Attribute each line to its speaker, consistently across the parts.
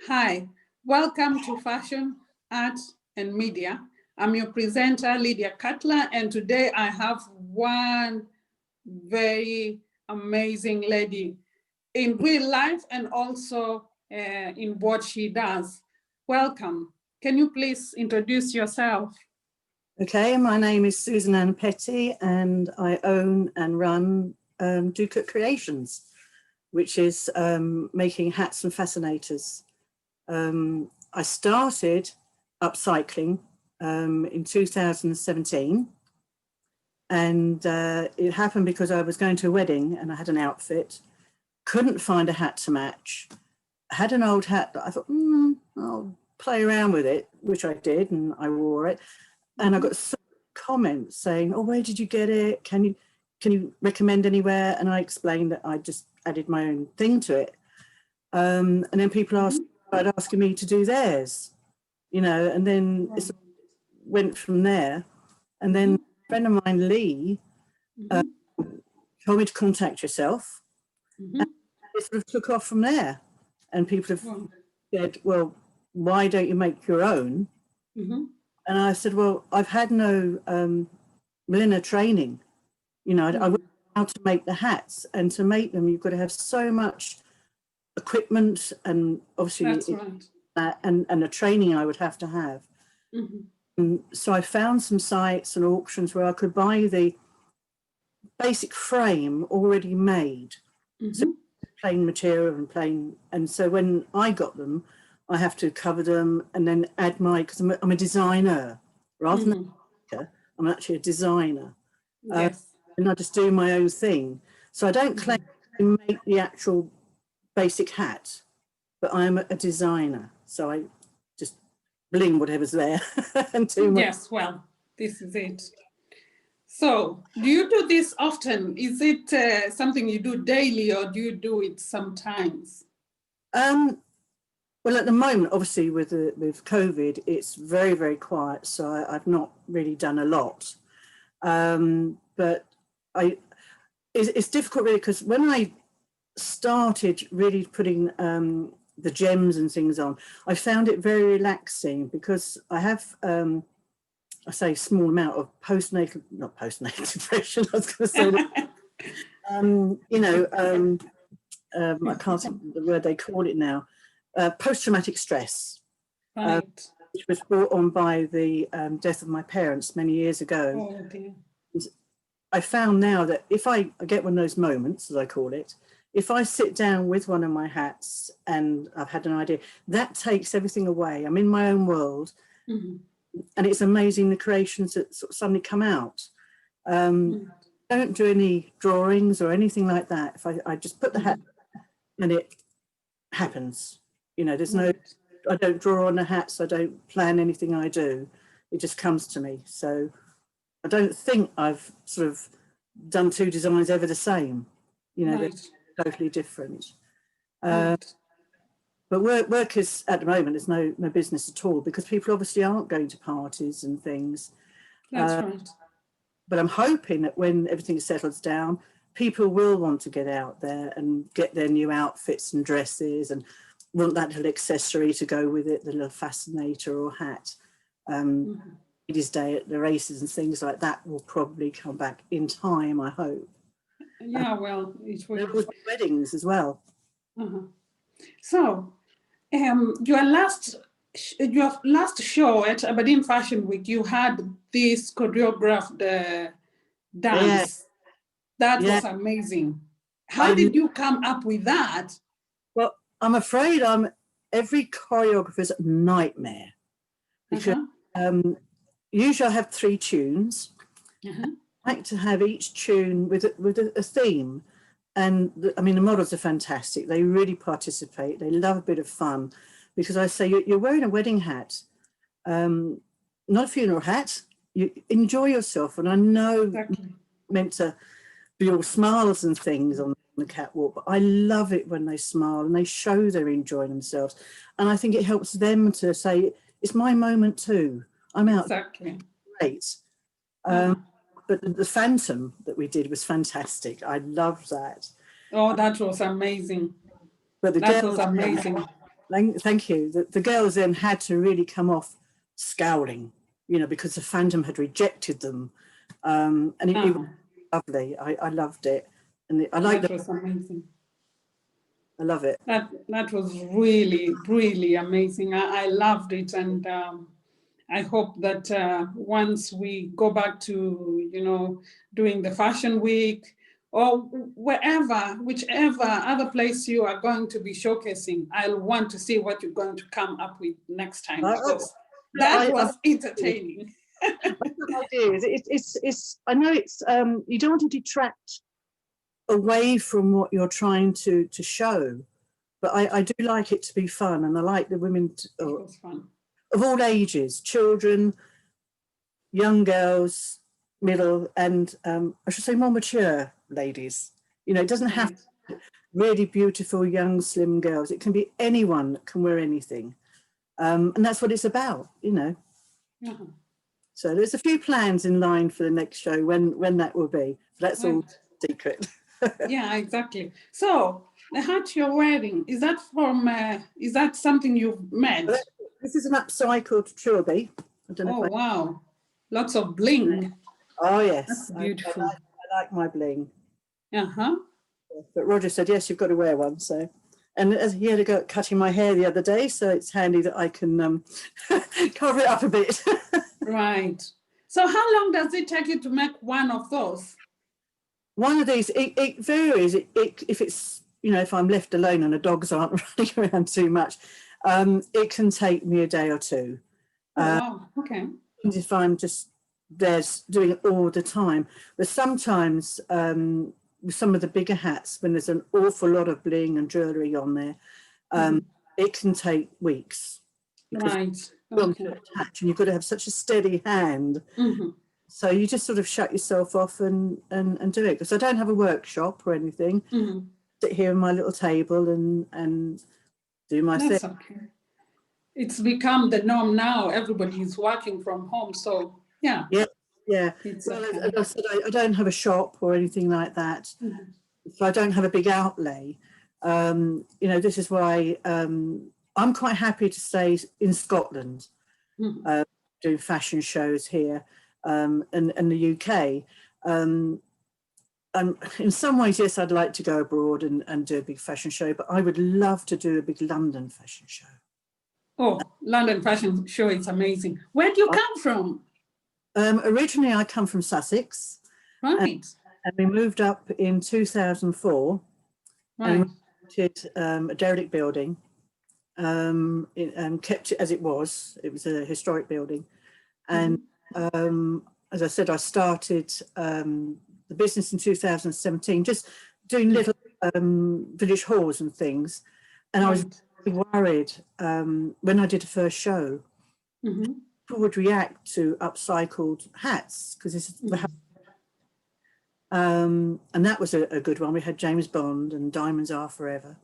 Speaker 1: Hi, welcome to Fashion, Art and Media. I'm your presenter, Lydia Cutler, and today I have one very amazing lady in real life and also in what she does. Welcome. Can you please introduce yourself?
Speaker 2: Okay, my name is Susan Ann Petty and I own and run Ducat Creations, which is making hats and fascinators. I started upcycling in 2017, and it happened because I was going to a wedding and I had an outfit, couldn't find a hat to match. I had an old hat that I thought, I'll play around with it, which I did, and I wore it. And I got so many comments saying, "Oh, where did you get it? Can you recommend anywhere?" And I explained that I just added my own thing to it. And then people started asking me to do theirs, and then it went from there. And then a friend of mine, Lee, told me to contact yourself. And it sort of took off from there. And people have said, "Well, why don't you make your own?" And I said, "Well, I've had no Milliner training. I wouldn't know how to make the hats, and to make them, you've got to have so much equipment, and obviously and the training I would have to have." And so I found some sites and auctions where I could buy the basic frame already made, so plain material and plain. And so when I got them, I have to cover them and then add because I'm a designer rather than a maker. I'm actually a designer.
Speaker 1: Yes.
Speaker 2: And I just do my own thing. So I don't claim to make the actual basic hat, but I'm a designer. So I just bling whatever's there and do my...
Speaker 1: Yes, well, this is it. So do you do this often? Is it something you do daily, or do you do it sometimes?
Speaker 2: Well, at the moment, obviously with COVID, it's very, very quiet. So I've not really done a lot. But it's difficult really, because when I started really putting the gems and things on, I found it very relaxing, because I have I say small amount of not postnatal depression, I was going to say that. I can't think of the word they call it now, post-traumatic stress, which was brought on by the death of my parents many years ago.
Speaker 1: Oh, dear.
Speaker 2: I found now that if I get one of those moments, as I call it, if I sit down with one of my hats and I've had an idea, that takes everything away. I'm in my own world, and it's amazing the creations that sort of suddenly come out. I don't do any drawings or anything like that. If I just put the hat and it happens, there's no, I don't draw on the hats, I don't plan anything I do. It just comes to me. So I don't think I've sort of done two designs ever the same. They're totally different. But work is, at the moment, there's no business at all, because people obviously aren't going to parties and things.
Speaker 1: That's right.
Speaker 2: But I'm hoping that when everything settles down, people will want to get out there and get their new outfits and dresses, and want that little accessory to go with it, the little fascinator or hat. Ladies' Day at the races and things like that will probably come back in time, I hope.
Speaker 1: Yeah, well, it will.
Speaker 2: There will be weddings as well.
Speaker 1: So, your last show at Aberdeen Fashion Week, you had this choreographed dance. That was amazing. How did you come up with that?
Speaker 2: Well, I'm afraid I'm every choreographer's nightmare, because usually I have 3 tunes. I like to have each tune with a theme. And the models are fantastic. They really participate. They love a bit of fun, because I say, you're wearing a wedding hat, not a funeral hat. You enjoy yourself. And I know meant to be all smiles and things on the catwalk, but I love it when they smile and they show they're enjoying themselves. And I think it helps them to say, it's my moment too. I'm out.
Speaker 1: Exactly.
Speaker 2: Great. But the Phantom that we did was fantastic. I loved that.
Speaker 1: Oh, that was amazing.
Speaker 2: But
Speaker 1: That was amazing.
Speaker 2: Thank you. The girls then had to really come off scowling, because the fandom had rejected them. And it was lovely. I loved it. And I like
Speaker 1: that. Was amazing.
Speaker 2: I love it.
Speaker 1: That was really, really amazing. I loved it. And I hope that once we go back to, doing the fashion week, or whichever other place you are going to be showcasing, I'll want to see what you're going to come up with next time, because that was entertaining.
Speaker 2: What I do is it's I know it's you don't want to detract away from what you're trying to show, but I do like it to be fun, and I like the women of all ages, children, young girls, middle, and I should say more mature ladies. It doesn't have to be really beautiful, young, slim girls. It can be anyone that can wear anything. And that's what it's about, So there's a few plans in line for the next show, when that will be. But that's all secret.
Speaker 1: Yeah, exactly. So the hat you're wearing, is that something you've made?
Speaker 2: This is an upcycled trilby. I don't know.
Speaker 1: Oh, wow. Lots of bling.
Speaker 2: Oh, yes.
Speaker 1: That's beautiful.
Speaker 2: I like my bling.
Speaker 1: Uh-huh.
Speaker 2: But Roger said, yes, you've got to wear one. So, and he had to go cutting my hair the other day, so it's handy that I can cover it up a bit.
Speaker 1: Right. So how long does it take you to make one of those?
Speaker 2: One of these, it varies. If it's, if I'm left alone and the dogs aren't running around too much, it can take me a day or two.
Speaker 1: Oh, wow. Okay.
Speaker 2: If I'm just there doing it all the time. But sometimes with some of the bigger hats, when there's an awful lot of bling and jewellery on there, it can take weeks.
Speaker 1: Right.
Speaker 2: Okay. And you've got to have such a steady hand. So you just sort of shut yourself off and do it. Because I don't have a workshop or anything. Sit here on my little table and do my thing.
Speaker 1: Okay. It's become the norm now. Everybody is working from home. So, yeah.
Speaker 2: Yeah. Well, as I said, I don't have a shop or anything like that. So I don't have a big outlay. This is why I'm quite happy to stay in Scotland, doing fashion shows here and the UK. In some ways, yes, I'd like to go abroad and do a big fashion show, but I would love to do a big London fashion show. Oh,
Speaker 1: London fashion show is amazing. Where do you come from?
Speaker 2: Originally, I come from Sussex.
Speaker 1: Right.
Speaker 2: And we moved up in 2004.
Speaker 1: Right.
Speaker 2: And we rented a derelict building and kept it as it was. It was a historic building. And as I said, I started the business in 2017, just doing little village halls and things. And I was really worried when I did the first show, people would react to upcycled hats, because this is and that was a good one. We had James Bond and Diamonds Are Forever.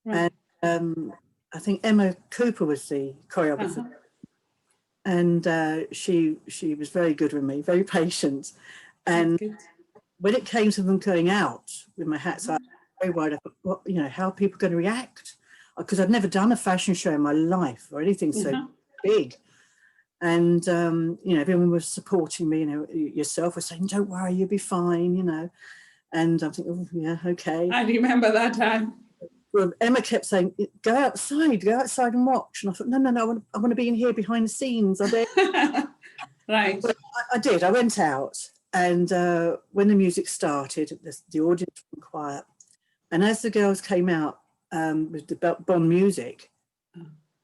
Speaker 2: Right. And I think Emma Cooper was the choreographer. And she was very good with me, very patient. And when it came to them going out with my hats, I was very worried. I thought, how are people going to react? Because I'd never done a fashion show in my life or anything so big. And, everyone was supporting me, yourself was saying, don't worry, you'll be fine, And I'm thinking, oh, yeah, okay.
Speaker 1: I remember that time.
Speaker 2: Well, Emma kept saying, go outside and watch. And I thought, no, I want to be in here behind the scenes.
Speaker 1: Right.
Speaker 2: But I did. I went out, and when the music started, the audience was quiet. And as the girls came out with the Bond music,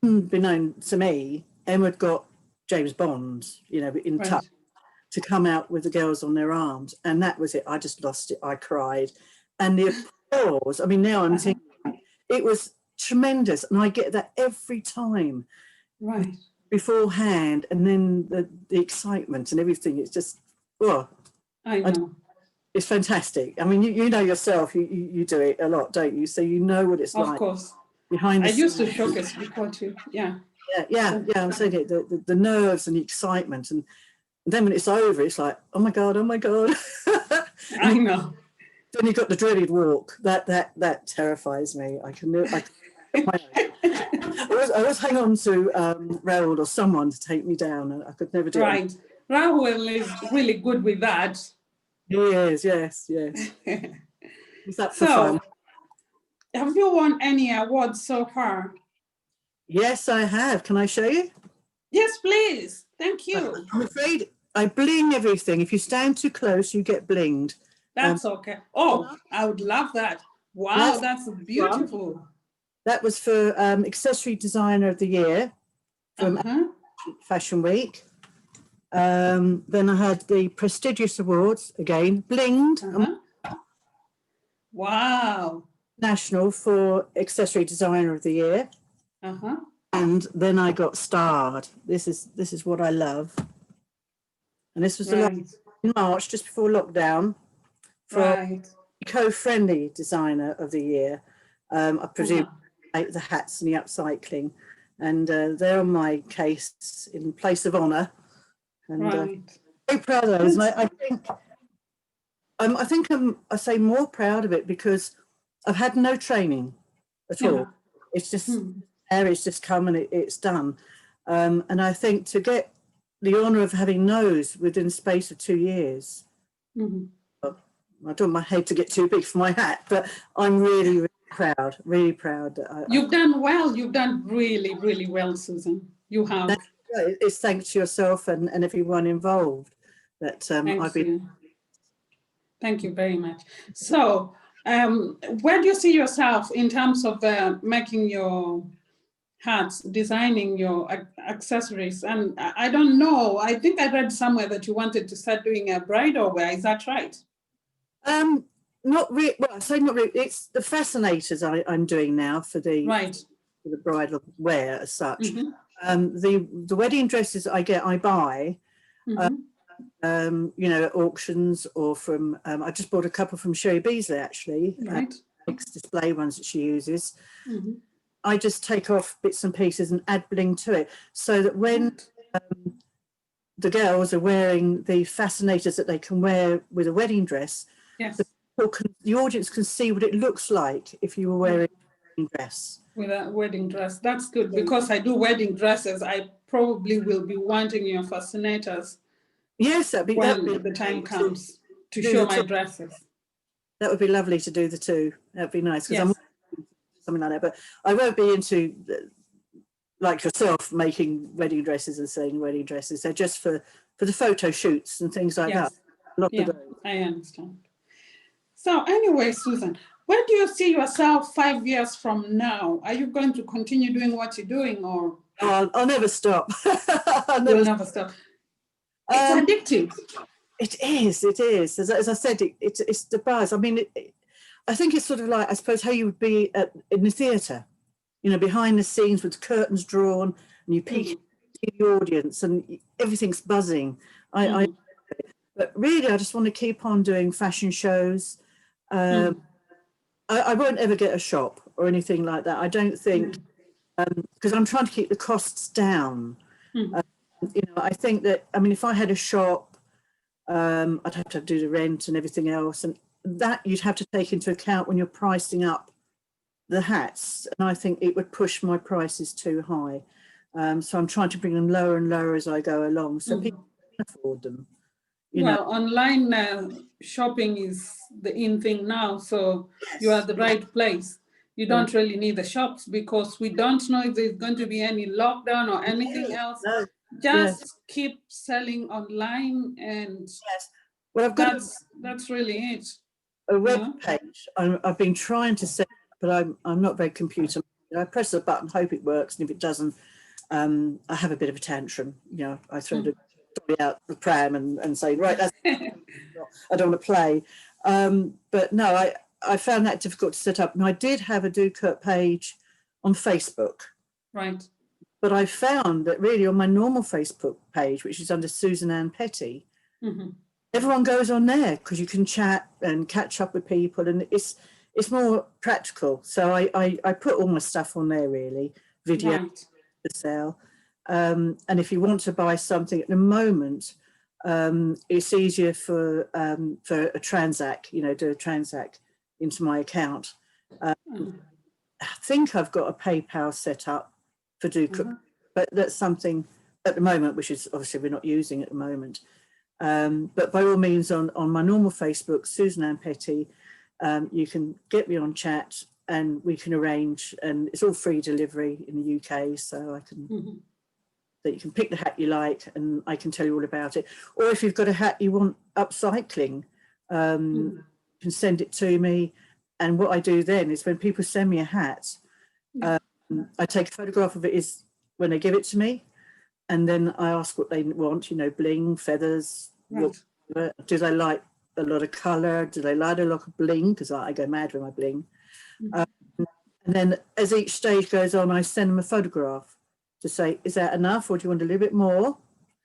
Speaker 2: unbeknown to me, Emma had got James Bond, in touch to come out with the girls on their arms. And that was it. I just lost it. I cried. And the applause, now I'm thinking, it was tremendous. And I get that every time.
Speaker 1: Right.
Speaker 2: Beforehand, and then the excitement and everything. It's just,
Speaker 1: I know.
Speaker 2: It's fantastic. You know yourself, you do it a lot, don't you? So you know what it's like.
Speaker 1: Of course.
Speaker 2: Behind the scenes.
Speaker 1: I used to showcase before too. Yeah.
Speaker 2: Yeah. I'm saying it, the nerves and the excitement. And then when it's over, it's like, oh my God.
Speaker 1: I know.
Speaker 2: Then you've got the dreaded walk. That terrifies me. I can was hanging on to Raoul or someone to take me down, and I could never do it.
Speaker 1: Right. Raoul is really good with that.
Speaker 2: He is, yes. He's up for
Speaker 1: So,
Speaker 2: fun.
Speaker 1: have you won any awards so far?
Speaker 2: Yes, I have. Can I show you?
Speaker 1: Yes, please. Thank you.
Speaker 2: I'm afraid I bling everything. If you stand too close, you get blinged.
Speaker 1: That's okay. Oh, I would love that. Wow, that's beautiful.
Speaker 2: That was for Accessory Designer of the Year from Fashion Week. Then I had the prestigious awards, again, blinged.
Speaker 1: Wow.
Speaker 2: National for Accessory Designer of the Year. And then I got starred. This is what I love. And this was in March, just before lockdown, for Eco-Friendly Designer of the Year. I presume the hats and the upcycling. And they're on my case in place of honour. And very proud of those. And I think I say more proud of it because I've had no training at all. It's just it's just come and it's done. And I think to get the honour of having those within the space of 2 years, I don't want my head to get too big for my hat, but I'm really proud, really proud. That
Speaker 1: You've done well. You've done really, really well, Susan. You have.
Speaker 2: It's thanks to yourself and everyone involved that I've been.
Speaker 1: Thank you very much. So, where do you see yourself in terms of making your hats, designing your accessories? And I don't know, I think I read somewhere that you wanted to start doing a bridal wear. Is that right?
Speaker 2: Not really. Well, I say not really. It's the fascinators I'm doing now for the for the bridal wear as such. The wedding dresses I buy. You know, at auctions or from, I just bought a couple from Sherry Beasley actually, display ones that she uses. I just take off bits and pieces and add bling to it so that when the girls are wearing the fascinators that they can wear with a wedding dress, the audience can see what it looks like if you were wearing a wedding dress.
Speaker 1: With a wedding dress, that's good because I do wedding dresses. I probably will be wanting your fascinators.
Speaker 2: Yes,
Speaker 1: when the time comes to show my dresses.
Speaker 2: That would be lovely to do the two. That'd be nice because I'm something like that. But I won't be into, like yourself, making wedding dresses and saying wedding dresses. They're just for the photo shoots and things like that.
Speaker 1: I understand. So anyway, Susan, where do you see yourself 5 years from now? Are you going to continue doing what you're doing, or?
Speaker 2: I'll never stop.
Speaker 1: You'll never stop. It's addictive.
Speaker 2: It is. As I said, it's the buzz. I mean, I think it's sort of like, I suppose, how you would be in the theatre, you know, behind the scenes with the curtains drawn and you peek into the audience and everything's buzzing. But really, I just want to keep on doing fashion shows. I won't ever get a shop or anything like that. I don't think, because I'm trying to keep the costs down. You know, I think that, I mean, if I had a shop, I'd have to do the rent and everything else. And that you'd have to take into account when you're pricing up the hats. And I think it would push my prices too high. So I'm trying to bring them lower and lower as I go along so people can afford them. You know.
Speaker 1: Online shopping is the in thing now. So you are at the right place. You don't really need the shops because we don't know if there's going to be any lockdown or anything else. Just keep selling online, and
Speaker 2: well, I've got
Speaker 1: that's really it.
Speaker 2: A web page. I've been trying to set, but I'm not very computer. I press a button, hope it works, and if it doesn't, I have a bit of a tantrum. You know, I throw the story out the pram and say, right, that's I don't want to play. But no, I found that difficult to set up, and I did have a Do Kurt page on Facebook.
Speaker 1: Right.
Speaker 2: But I found that really on my normal Facebook page, which is under Susan Ann Petty, everyone goes on there because you can chat and catch up with people, and it's more practical. So I put all my stuff on there, really, video to sell. And if you want to buy something at the moment, it's easier for a Transact, you know, do a Transact into my account. I think I've got a PayPal set up for do cook, but that's something at the moment, which is obviously we're not using at the moment. But by all means, on my normal Facebook, Susan Ann Petty, you can get me on chat and we can arrange, and it's all free delivery in the UK, so I can that you can pick the hat you like and I can tell you all about it. Or if you've got a hat you want upcycling, you can send it to me. And what I do then is when people send me a hat, I take a photograph of it is when they give it to me, and then I ask what they want, you know, bling, feathers, do they like a lot of colour, do they like a lot of bling, because I go mad with my bling. And then as each stage goes on, I send them a photograph to say, is that enough, or do you want a little bit more?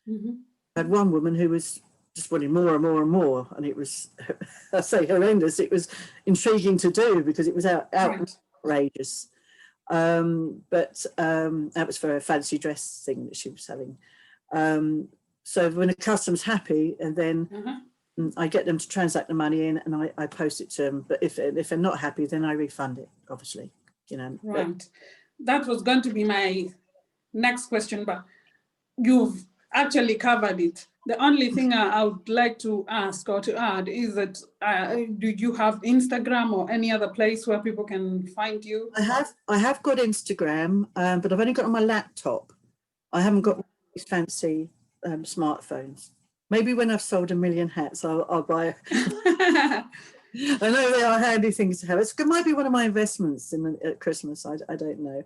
Speaker 2: I had one woman who was just wanting more and more and more, and it was, I say horrendous, it was intriguing to do because it was outrageous. But that was for a fancy dress thing that she was selling. So when a customer's happy, and then I get them to transact the money in, and I post it to them. But if they're not happy, then I refund it, obviously, you know.
Speaker 1: Right. That was going to be my next question, but you've actually covered it. The only thing I would like to ask or to add is that do you have Instagram or any other place where people can find you?
Speaker 2: I have got Instagram, but I've only got it on my laptop. I haven't got these fancy smartphones. Maybe when I've sold 1 million hats, I'll buy. I know they are handy things to have. It might be one of my investments at Christmas. I don't know.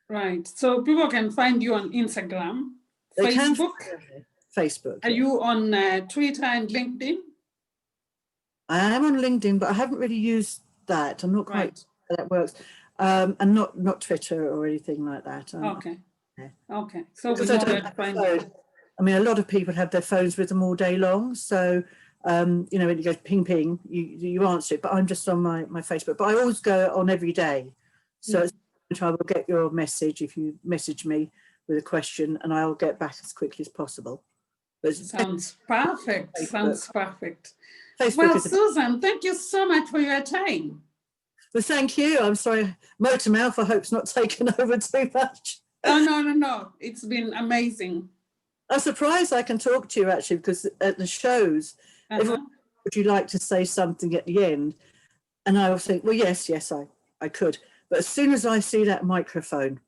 Speaker 1: Right. So people can find you on Instagram,
Speaker 2: they
Speaker 1: Facebook.
Speaker 2: Facebook.
Speaker 1: Are you on Twitter and LinkedIn?
Speaker 2: I am on LinkedIn, but I haven't really used that. I'm not quite sure how that works. And not Twitter or anything like that.
Speaker 1: Okay. Okay. So we
Speaker 2: because
Speaker 1: know where to find you.
Speaker 2: I mean, a lot of people have their phones with them all day long. So, you know, when it goes ping, ping, you answer it. But I'm just on my Facebook. But I always go on every day. So I will get your message if you message me with a question, and I'll get back as quickly as possible. But
Speaker 1: sounds perfect. Facebook. Sounds perfect.
Speaker 2: Facebook
Speaker 1: well, Susan, thank you so much for your time.
Speaker 2: Well, thank you. I'm sorry, motor mouth, I hope it's not taken over too much.
Speaker 1: Oh, no. It's been amazing.
Speaker 2: I'm surprised I can talk to you, actually, because at the shows, everyone, would you like to say something at the end? And I will think, well, yes, I could. But as soon as I see that microphone,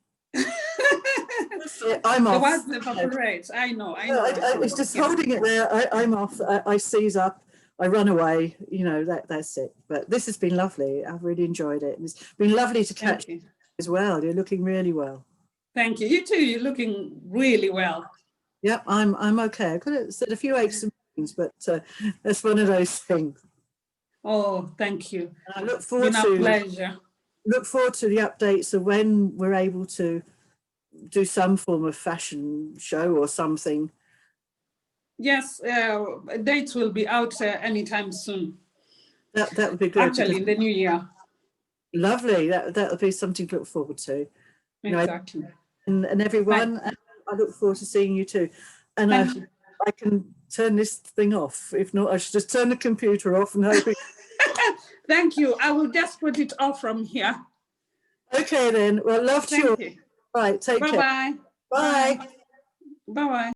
Speaker 2: I'm off.
Speaker 1: The words evaporate. I know.
Speaker 2: It's just holding it there. I'm off. I seize up. I run away. You know, that's it. But this has been lovely. I've really enjoyed it. And it's been lovely to catch you as well. You're looking really well.
Speaker 1: Thank you. You too. You're looking really well.
Speaker 2: Yep, I'm okay. I could have said a few aches and pains, but that's one of those things.
Speaker 1: Oh, thank you.
Speaker 2: I look forward to
Speaker 1: pleasure.
Speaker 2: Look forward to the updates of when we're able to do some form of fashion show or something.
Speaker 1: Yes, dates will be out anytime soon.
Speaker 2: That would be good.
Speaker 1: Actually, in the new year.
Speaker 2: Lovely. That'll be something to look forward to.
Speaker 1: Exactly.
Speaker 2: You know, and everyone, I look forward to seeing you too. And I can turn this thing off. If not, I should just turn the computer off and hope.
Speaker 1: Thank you. I will just put it off from here.
Speaker 2: Okay then. Well, love to you.
Speaker 1: Thank you.
Speaker 2: Right. Take care.
Speaker 1: Bye-bye.
Speaker 2: Bye.
Speaker 1: Bye-bye.